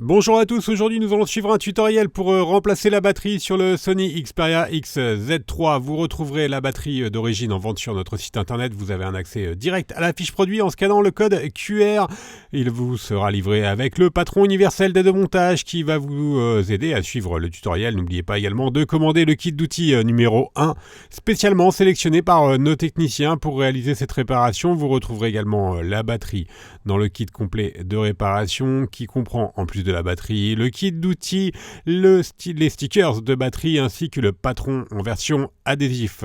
Bonjour à tous, aujourd'hui nous allons suivre un tutoriel pour remplacer la batterie sur le Sony Xperia XZ3. Vous retrouverez la batterie d'origine en vente sur notre site internet. Vous avez un accès direct à la fiche produit en scannant le code QR. Il vous sera livré avec le patron universel d'aide au montage qui va vous aider à suivre le tutoriel. N'oubliez pas également de commander le kit d'outils numéro 1, spécialement sélectionné par nos techniciens pour réaliser cette réparation. Vous retrouverez également la batterie dans le kit complet de réparation qui comprend en plus de la batterie, le kit d'outils, les stickers de batterie ainsi que le patron en version adhésif.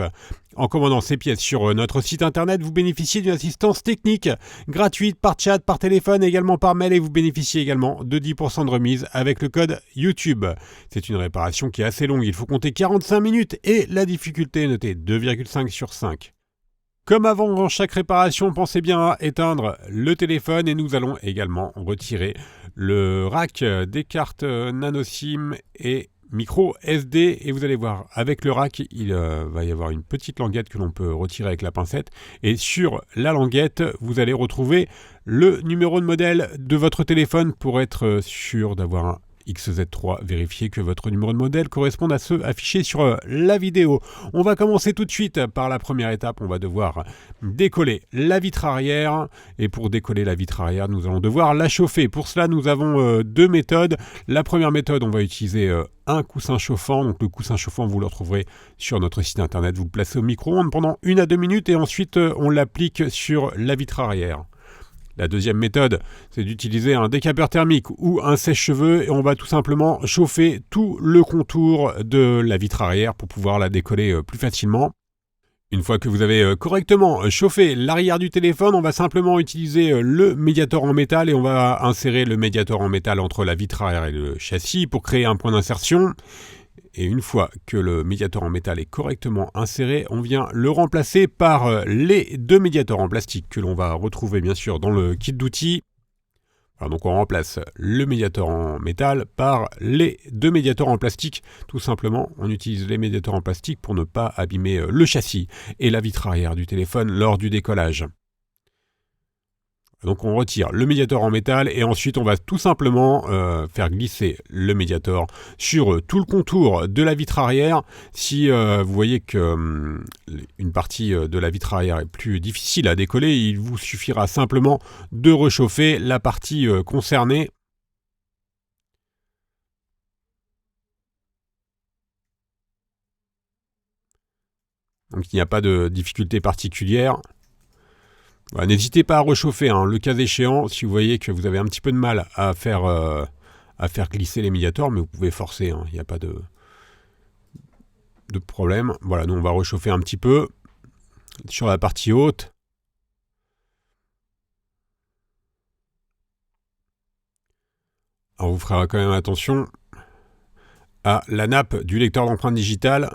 En commandant ces pièces sur notre site internet, vous bénéficiez d'une assistance technique gratuite par chat, par téléphone et également par mail et vous bénéficiez également de 10% de remise avec le code YouTube. C'est une réparation qui est assez longue, il faut compter 45 minutes et la difficulté est notée 2,5 sur 5. Comme avant chaque réparation, pensez bien à éteindre le téléphone et nous allons également retirer le rack des cartes nano SIM et micro SD et vous allez voir avec le rack il va y avoir une petite languette que l'on peut retirer avec la pincette et sur la languette vous allez retrouver le numéro de modèle de votre téléphone pour être sûr d'avoir un XZ3, vérifiez que votre numéro de modèle corresponde à ceux affichés sur la vidéo. On va commencer tout de suite par la première étape, on va devoir décoller la vitre arrière et pour décoller la vitre arrière, nous allons devoir la chauffer. Pour cela, nous avons deux méthodes. La première méthode, on va utiliser un coussin chauffant. Donc le coussin chauffant, vous le retrouverez sur notre site internet. Vous le placez au micro-ondes pendant 1 à 2 minutes et ensuite on l'applique sur la vitre arrière. La deuxième méthode, c'est d'utiliser un décapeur thermique ou un sèche-cheveux et on va tout simplement chauffer tout le contour de la vitre arrière pour pouvoir la décoller plus facilement. Une fois que vous avez correctement chauffé l'arrière du téléphone, on va simplement utiliser le médiator en métal et on va insérer le médiator en métal entre la vitre arrière et le châssis pour créer un point d'insertion. Et une fois que le médiator en métal est correctement inséré, on vient le remplacer par les deux médiators en plastique que l'on va retrouver bien sûr dans le kit d'outils. Alors donc on remplace le médiator en métal par les deux médiators en plastique. Tout simplement, on utilise les médiators en plastique pour ne pas abîmer le châssis et la vitre arrière du téléphone lors du décollage. Donc on retire le médiator en métal et ensuite on va tout simplement faire glisser le médiator sur tout le contour de la vitre arrière. Si vous voyez que une partie de la vitre arrière est plus difficile à décoller, il vous suffira simplement de réchauffer la partie concernée. Donc il n'y a pas de difficulté particulière. Voilà, n'hésitez pas à réchauffer, le cas échéant, si vous voyez que vous avez un petit peu de mal à faire glisser les médiators, mais vous pouvez forcer, il n'y a pas de problème. Voilà, nous on va réchauffer un petit peu sur la partie haute. Alors vous ferez quand même attention à la nappe du lecteur d'empreintes digitales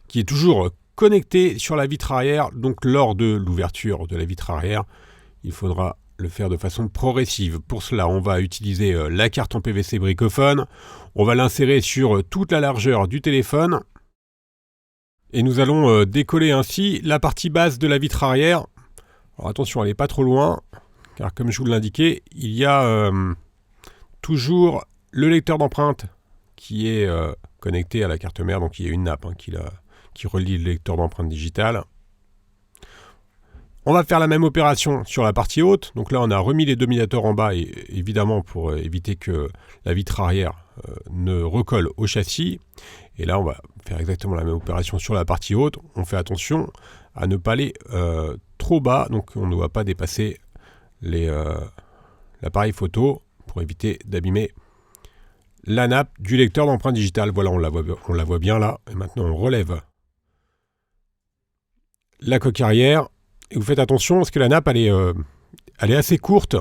qui est toujours connecté sur la vitre arrière, donc lors de l'ouverture de la vitre arrière, il faudra le faire de façon progressive. Pour cela, on va utiliser la carte en PVC bricophone, on va l'insérer sur toute la largeur du téléphone et nous allons décoller ainsi la partie basse de la vitre arrière. Alors attention, elle n'est pas trop loin, car comme je vous l'indiquais, il y a toujours le lecteur d'empreintes qui est connecté à la carte mère, donc il y a une nappe qui relie le lecteur d'empreintes digitales. On va faire la même opération sur la partie haute. Donc là, on a remis les deux médiators en bas, et évidemment pour éviter que la vitre arrière ne recolle au châssis. Et là, on va faire exactement la même opération sur la partie haute. On fait attention à ne pas aller trop bas, donc on ne doit pas dépasser l'appareil photo pour éviter d'abîmer la nappe du lecteur d'empreintes digitales. Voilà, on la voit bien là. Et maintenant, on relève la coque arrière et vous faites attention parce que la nappe elle est assez courte,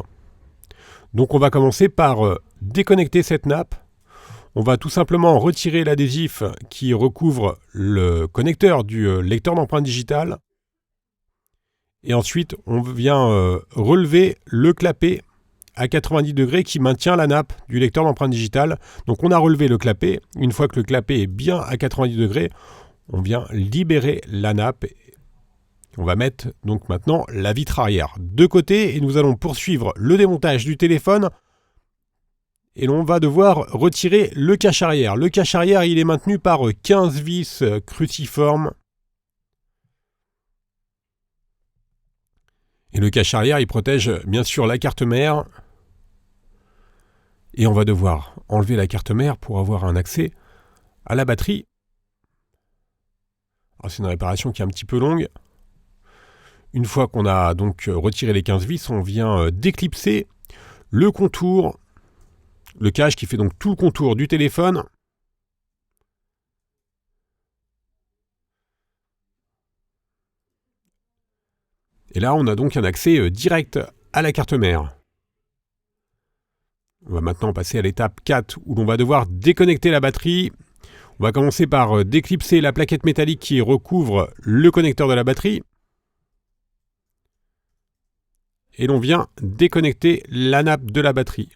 donc on va commencer par déconnecter cette nappe. On va tout simplement retirer l'adhésif qui recouvre le connecteur du lecteur d'empreintes digitales et ensuite on vient relever le clapet à 90 degrés qui maintient la nappe du lecteur d'empreintes digitales. Donc on a relevé le clapet. Une fois que le clapet est bien à 90 degrés, on vient libérer la nappe. On va mettre donc maintenant la vitre arrière de côté et nous allons poursuivre le démontage du téléphone Et l'on va devoir retirer le cache arrière. Le cache arrière, il est maintenu par 15 vis cruciformes. Et le cache arrière, il protège bien sûr la carte mère. Et on va devoir enlever la carte mère pour avoir un accès à la batterie. C'est une réparation qui est un petit peu longue. Une fois qu'on a donc retiré les 15 vis, on vient déclipser le contour, le cache qui fait donc tout le contour du téléphone. Et là, on a donc un accès direct à la carte mère. On va maintenant passer à l'étape 4 où l'on va devoir déconnecter la batterie. On va commencer par déclipser la plaquette métallique qui recouvre le connecteur de la batterie. Et l'on vient déconnecter la nappe de la batterie.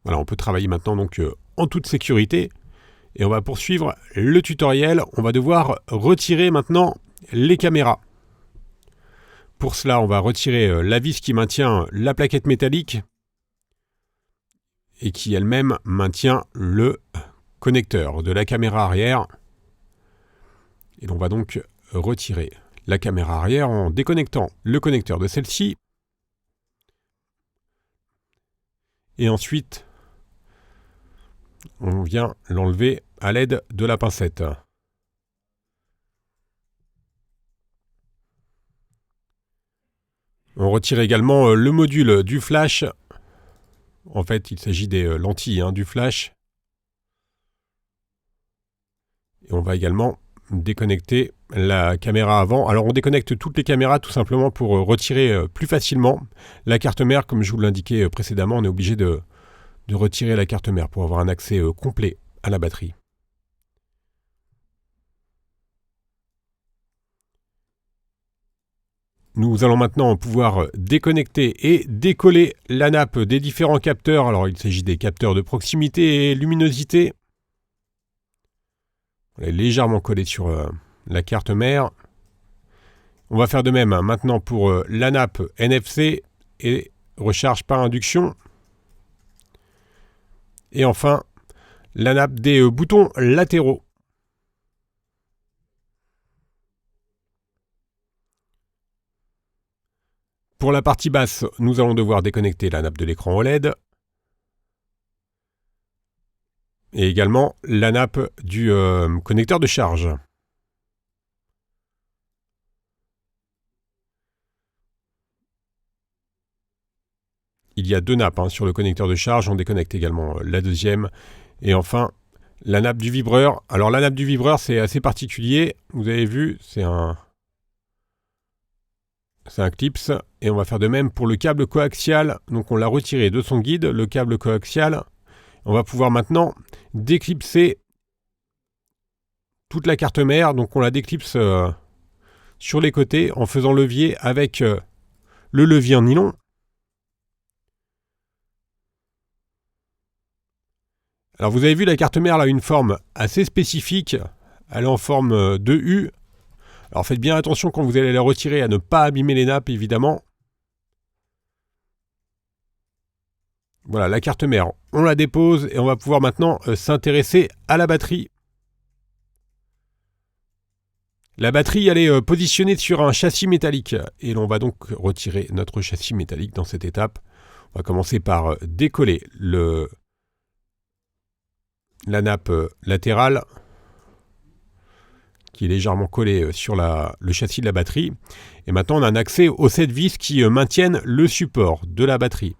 Voilà, on peut travailler maintenant donc en toute sécurité. Et on va poursuivre le tutoriel. On va devoir retirer maintenant les caméras. Pour cela, on va retirer la vis qui maintient la plaquette métallique et qui elle-même maintient le connecteur de la caméra arrière. Et l'on va donc retirer la caméra arrière en déconnectant le connecteur de celle-ci. Et ensuite, on vient l'enlever à l'aide de la pincette. On retire également le module du flash. En fait, il s'agit des lentilles du flash. Et on va également déconnecter la caméra avant. Alors, on déconnecte toutes les caméras tout simplement pour retirer plus facilement la carte mère. Comme je vous l'indiquais précédemment, on est obligé de retirer la carte mère pour avoir un accès complet à la batterie. Nous allons maintenant pouvoir déconnecter et décoller la nappe des différents capteurs. Alors, il s'agit des capteurs de proximité et luminosité. Elle est légèrement collée sur la carte mère. On va faire de même maintenant pour la nappe NFC et recharge par induction. Et enfin, la nappe des boutons latéraux. Pour la partie basse, nous allons devoir déconnecter la nappe de l'écran OLED. Et également la nappe du connecteur de charge. Il y a deux nappes sur le connecteur de charge. On déconnecte également la deuxième. Et enfin, la nappe du vibreur. Alors la nappe du vibreur, c'est assez particulier. Vous avez vu, c'est un clips. Et on va faire de même pour le câble coaxial. Donc on l'a retiré de son guide, le câble coaxial. On va pouvoir maintenant déclipser toute la carte mère. Donc on la déclipse sur les côtés en faisant levier avec le levier en nylon. Alors vous avez vu, la carte mère a une forme assez spécifique. Elle est en forme de U. Alors faites bien attention quand vous allez la retirer à ne pas abîmer les nappes, évidemment. Voilà, la carte mère, on la dépose et on va pouvoir maintenant s'intéresser à la batterie. La batterie, elle est positionnée sur un châssis métallique et l'on va donc retirer notre châssis métallique dans cette étape. On va commencer par décoller la nappe latérale qui est légèrement collée sur le châssis de la batterie. Et maintenant, on a un accès aux 7 vis qui maintiennent le support de la batterie.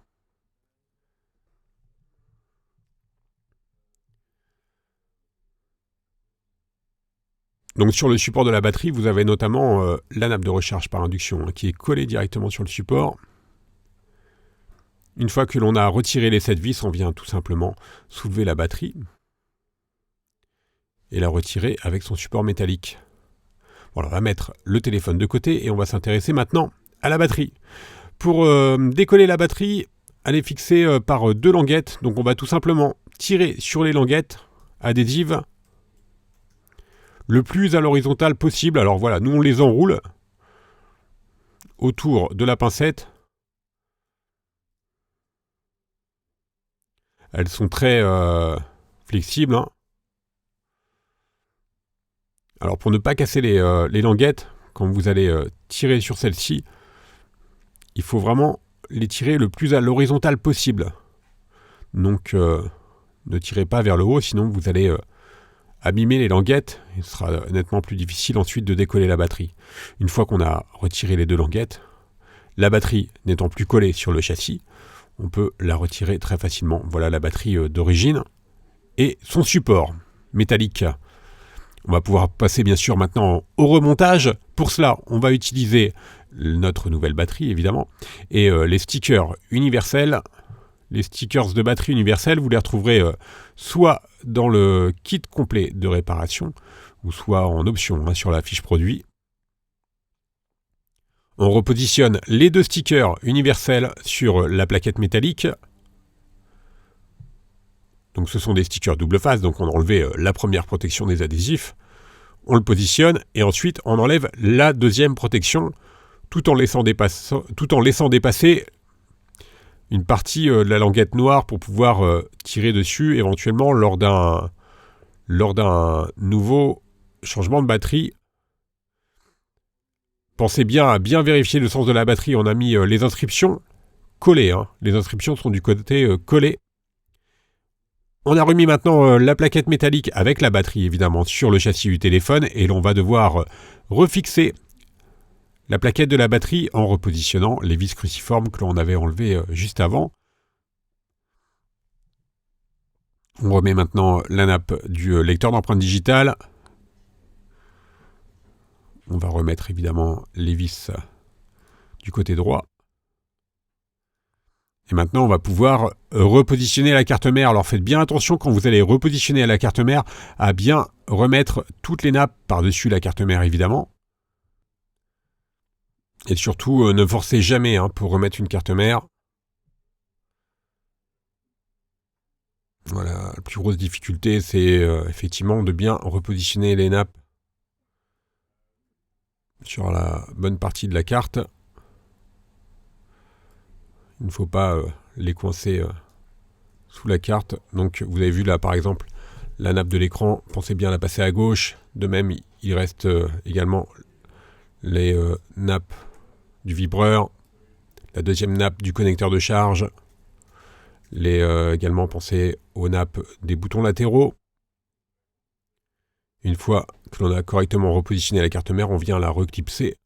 Donc sur le support de la batterie, vous avez notamment la nappe de recharge par induction qui est collée directement sur le support. Une fois que l'on a retiré les 7 vis, on vient tout simplement soulever la batterie et la retirer avec son support métallique. Voilà, on va mettre le téléphone de côté et on va s'intéresser maintenant à la batterie. Pour décoller la batterie, elle est fixée par deux languettes. Donc on va tout simplement tirer sur les languettes adhésives le plus à l'horizontale possible. Alors voilà, nous on les enroule autour de la pincette. Elles sont très flexibles, hein. Alors pour ne pas casser les languettes, quand vous allez tirer sur celle-ci, il faut vraiment les tirer le plus à l'horizontale possible. Donc ne tirez pas vers le haut, sinon vous allez abîmer les languettes. Il sera nettement plus difficile ensuite de décoller la batterie. Une fois qu'on a retiré les deux languettes, la batterie n'étant plus collée sur le châssis, on peut la retirer très facilement. Voilà la batterie d'origine et son support métallique. On va pouvoir passer bien sûr maintenant au remontage. Pour cela, on va utiliser notre nouvelle batterie évidemment et les stickers universels. Les stickers de batterie universelle, vous les retrouverez soit dans le kit complet de réparation ou soit en option sur la fiche produit. On repositionne les deux stickers universels sur la plaquette métallique. Donc ce sont des stickers double face, donc on a enlevé la première protection des adhésifs. On le positionne et ensuite on enlève la deuxième protection tout en laissant dépasser une partie de la languette noire pour pouvoir tirer dessus éventuellement lors d'un nouveau changement de batterie. Pensez bien à bien vérifier le sens de la batterie. On a mis les inscriptions collées, hein. Les inscriptions sont du côté collé. On a remis maintenant la plaquette métallique avec la batterie évidemment sur le châssis du téléphone et l'on va devoir refixer la plaquette de la batterie en repositionnant les vis cruciformes que l'on avait enlevées juste avant. On remet maintenant la nappe du lecteur d'empreintes digitales. On va remettre évidemment les vis du côté droit. Et maintenant, on va pouvoir repositionner la carte mère. Alors faites bien attention quand vous allez repositionner la carte mère à bien remettre toutes les nappes par-dessus la carte mère évidemment. Et surtout, ne forcez jamais pour remettre une carte mère. Voilà, la plus grosse difficulté, c'est effectivement de bien repositionner les nappes sur la bonne partie de la carte. Il ne faut pas les coincer sous la carte. Donc vous avez vu là par exemple la nappe de l'écran, pensez bien à la passer à gauche. De même, il reste également les nappes du vibreur, la deuxième nappe du connecteur de charge. Également pensez aux nappes des boutons latéraux. Une fois que l'on a correctement repositionné la carte mère, on vient la reclipser.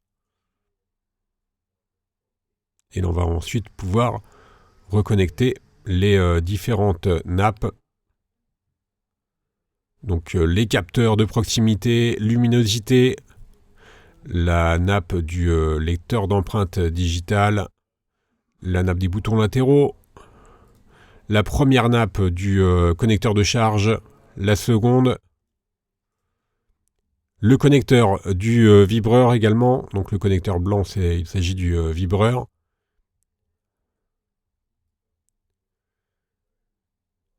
Et l'on va ensuite pouvoir reconnecter les différentes nappes. Donc les capteurs de proximité, luminosité, la nappe du lecteur d'empreintes digitales, la nappe des boutons latéraux, la première nappe du connecteur de charge, la seconde, le connecteur du vibreur également, donc le connecteur blanc, il s'agit du vibreur.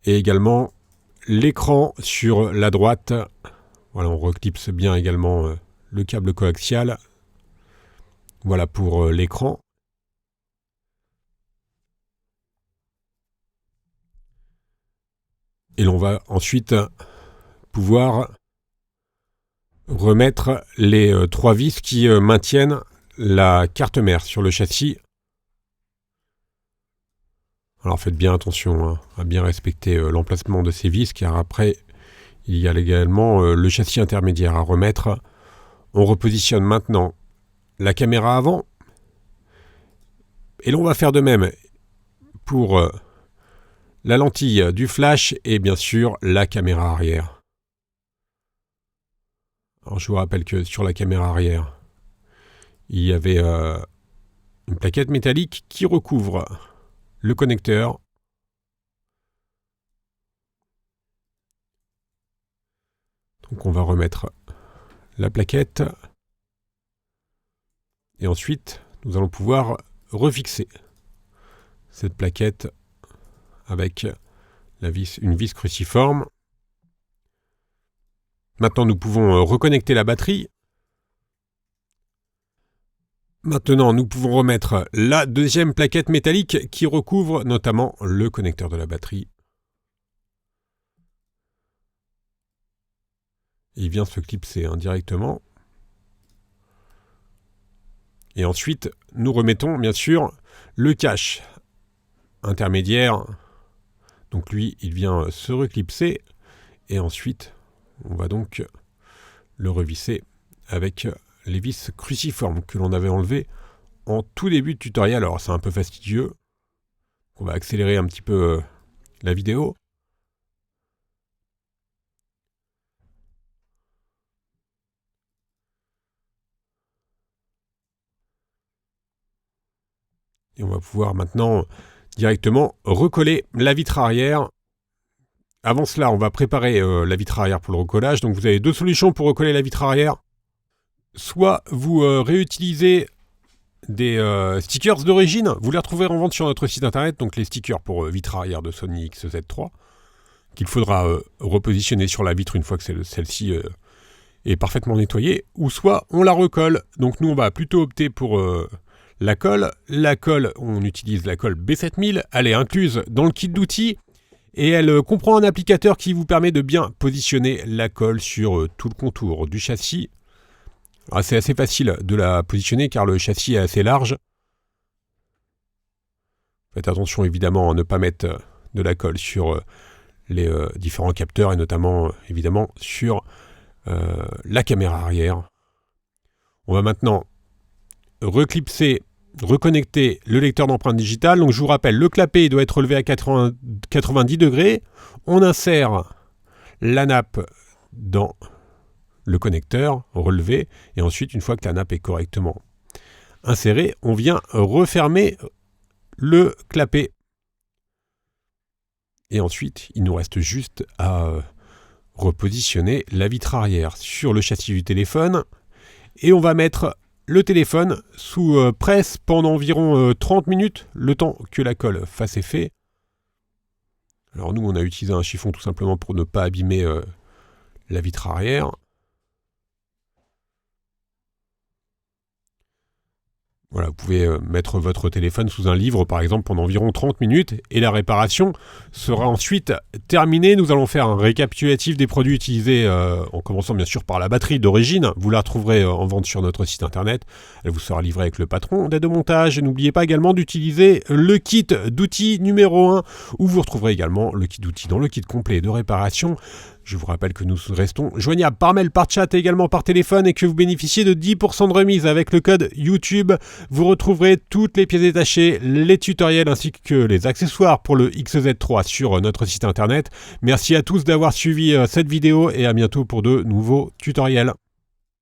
Et également l'écran sur la droite. Voilà, on reclipse bien également le câble coaxial. Voilà pour l'écran. Et l'on va ensuite pouvoir remettre les trois vis qui maintiennent la carte mère sur le châssis. Alors faites bien attention à bien respecter l'emplacement de ces vis, car après il y a également le châssis intermédiaire à remettre. On repositionne maintenant la caméra avant. Et l'on va faire de même pour la lentille du flash et bien sûr la caméra arrière. Alors je vous rappelle que sur la caméra arrière, il y avait une plaquette métallique qui recouvre le connecteur. Donc on va remettre la plaquette. Et ensuite, nous allons pouvoir refixer cette plaquette avec une vis cruciforme. Maintenant, nous pouvons reconnecter la batterie. Maintenant, nous pouvons remettre la deuxième plaquette métallique qui recouvre notamment le connecteur de la batterie. il vient se clipser indirectement. Et ensuite, nous remettons bien sûr le cache intermédiaire. Donc lui, il vient se reclipser. Et ensuite, on va donc le revisser avec les vis cruciformes que l'on avait enlevées en tout début de tutoriel. Alors c'est un peu fastidieux. On va accélérer un petit peu la vidéo. Et on va pouvoir maintenant directement recoller la vitre arrière. Avant cela, on va préparer la vitre arrière pour le recollage. Donc vous avez deux solutions pour recoller la vitre arrière. Soit vous réutilisez des stickers d'origine. Vous les retrouverez en vente sur notre site internet. Donc les stickers pour vitre arrière de Sony XZ3. Qu'il faudra repositionner sur la vitre une fois que celle-ci est parfaitement nettoyée. Ou soit on la recolle. Donc nous on va plutôt opter pour la colle. La colle, on utilise la colle B7000. Elle est incluse dans le kit d'outils. Et elle comprend un applicateur qui vous permet de bien positionner la colle sur tout le contour du châssis. C'est assez facile de la positionner car le châssis est assez large. Faites attention évidemment à ne pas mettre de la colle sur les différents capteurs et notamment évidemment sur la caméra arrière. On va maintenant reconnecter le lecteur d'empreintes digitales. Donc je vous rappelle, le clapet doit être relevé à 90 degrés. On insère la nappe dans le connecteur relevé et ensuite, une fois que la nappe est correctement insérée, on vient refermer le clapet. Et ensuite, il nous reste juste à repositionner la vitre arrière sur le châssis du téléphone et on va mettre le téléphone sous presse pendant environ 30 minutes, le temps que la colle fasse effet. Alors nous, on a utilisé un chiffon tout simplement pour ne pas abîmer la vitre arrière. Voilà, vous pouvez mettre votre téléphone sous un livre, par exemple, pendant environ 30 minutes, et la réparation sera ensuite terminée. Nous allons faire un récapitulatif des produits utilisés, en commençant bien sûr par la batterie d'origine. Vous la retrouverez en vente sur notre site internet. Elle vous sera livrée avec le patron d'aide au montage. Et n'oubliez pas également d'utiliser le kit d'outils numéro 1, où vous retrouverez également le kit d'outils dans le kit complet de réparation. Je vous rappelle que nous restons joignables par mail, par chat et également par téléphone et que vous bénéficiez de 10% de remise avec le code YouTube. Vous retrouverez toutes les pièces détachées, les tutoriels ainsi que les accessoires pour le XZ3 sur notre site internet. Merci à tous d'avoir suivi cette vidéo et à bientôt pour de nouveaux tutoriels.